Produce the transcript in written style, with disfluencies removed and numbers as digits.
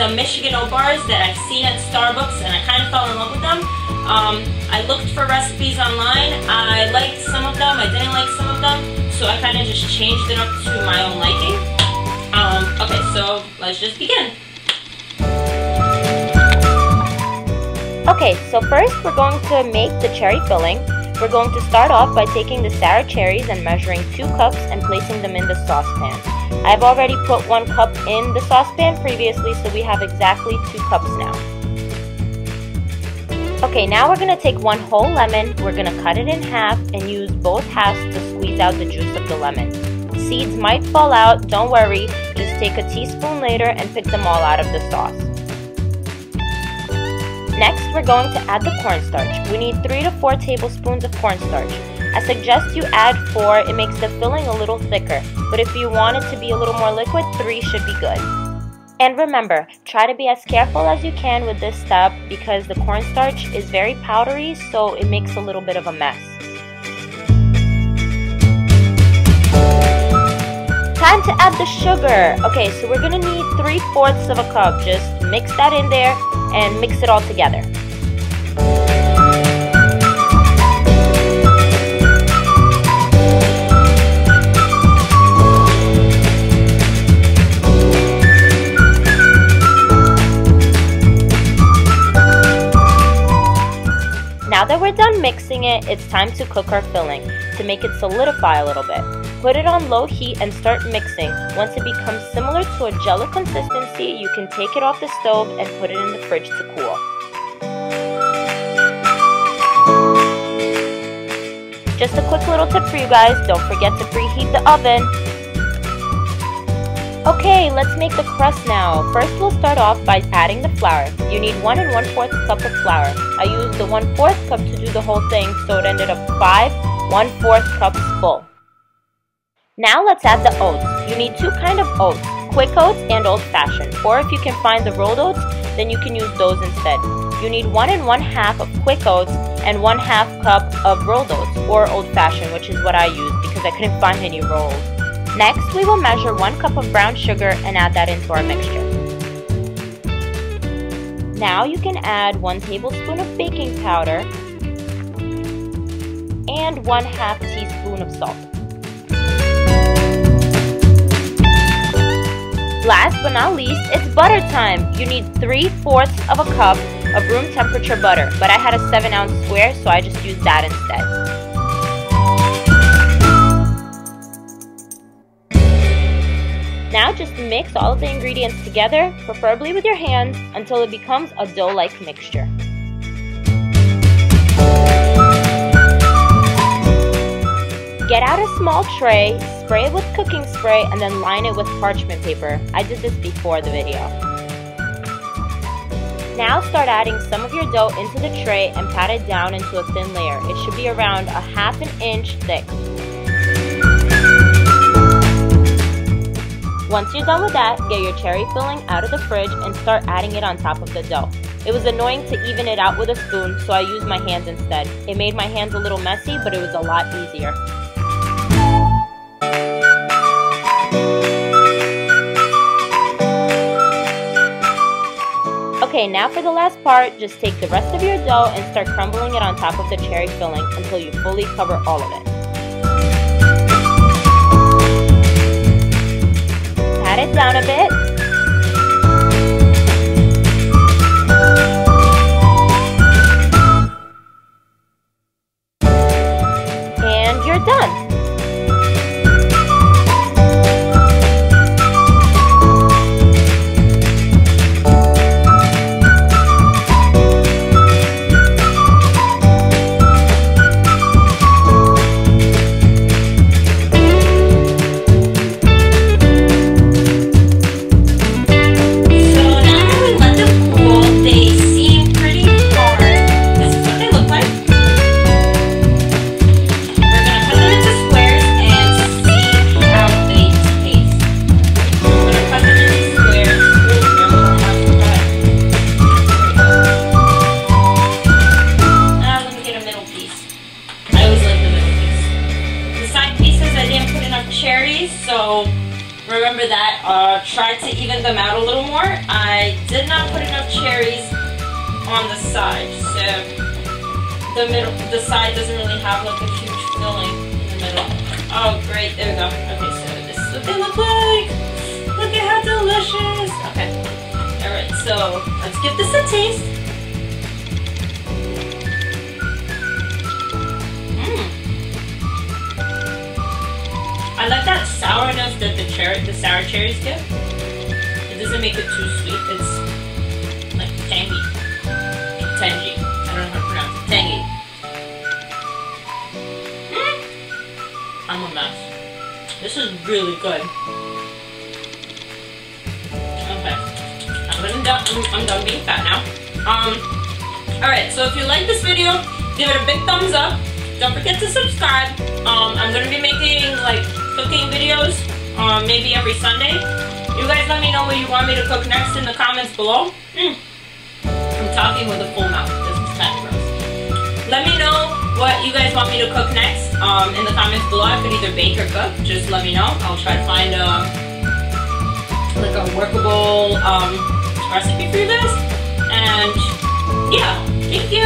the Michigan Oat Bars that I've seen at Starbucks, and I kind of fell in love with them. I looked for recipes online. I liked some of them, I didn't like some of them, so I kind of just changed it up to my own liking. Okay, so let's just begin. Okay, so first we're going to make the cherry filling. We're going to start off by taking the sour cherries and measuring 2 cups and placing them in the saucepan. I've already put 1 cup in the saucepan previously, so we have exactly 2 cups now. Okay, now we're going to take 1 whole lemon, we're going to cut it in half and use both halves to squeeze out the juice of the lemon. Seeds might fall out, don't worry, just take a teaspoon later and pick them all out of the sauce. Next, we're going to add the cornstarch. We need 3 to 4 tablespoons of cornstarch. I suggest you add 4, it makes the filling a little thicker, but if you want it to be a little more liquid, 3 should be good. And remember, try to be as careful as you can with this step because the cornstarch is very powdery, so it makes a little bit of a mess. Time to add the sugar. Okay, so we're going to need 3/4 of a cup. Just mix that in there and mix it all together. Now that we're done mixing it, it's time to cook our filling. To make it solidify a little bit, put it on low heat and start mixing. Once it becomes similar to a jello consistency, you can take it off the stove and put it in the fridge to cool. Just a quick little tip for you guys, don't forget to preheat the oven. Okay, let's make the crust now. First we'll start off by adding the flour. You need 1 1/4 cup of flour. I used the 1/4 cup to do the whole thing, so it ended up 5 1/4 cups full. Now let's add the oats. You need 2 kinds of oats, quick oats and old-fashioned. Or if you can find the rolled oats, then you can use those instead. You need 1 1/2 of quick oats and 1/2 cup of rolled oats, or old-fashioned, which is what I used because I couldn't find any rolled. Next, we will measure 1 cup of brown sugar and add that into our mixture. Now you can add 1 tablespoon of baking powder and 1/2 teaspoon of salt. Last but not least, it's butter time. You need 3/4 of a cup of room temperature butter, but I had a 7-ounce square, so I just used that instead. Now just mix all of the ingredients together, preferably with your hands, until it becomes a dough-like mixture. Get out a small tray, spray it with cooking spray, and then line it with parchment paper. I did this before the video. Now start adding some of your dough into the tray and pat it down into a thin layer. It should be around 1/2 inch thick. Once you're done with that, get your cherry filling out of the fridge and start adding it on top of the dough. It was annoying to even it out with a spoon, so I used my hands instead. It made my hands a little messy, but it was a lot easier. Okay, now for the last part, just take the rest of your dough and start crumbling it on top of the cherry filling until you fully cover all of it. Pat it down a bit. And you're done. tried to even them out a little more. I did not put enough cherries on the side, so the side doesn't really have like a huge filling in the middle. Oh great, there we go. Okay, so this is what they look like. Look at how delicious. Okay, alright, so let's give this a taste. I like that sourness that the sour cherries give. It doesn't make it too sweet. It's like tangy. Tangy. I don't know how to pronounce it. Tangy. I'm a mess. This is really good. Okay. I'm done being fat now. Alright, so if you like this video, give it a big thumbs up. Don't forget to subscribe. I'm gonna be making like cooking videos, maybe every Sunday. You guys let me know what you want me to cook next in the comments below. I'm talking with a full mouth. This is kind of gross. Let me know what you guys want me to cook next in the comments below. I could either bake or cook. Just let me know. I'll try to find like a workable recipe for you guys. And yeah, thank you.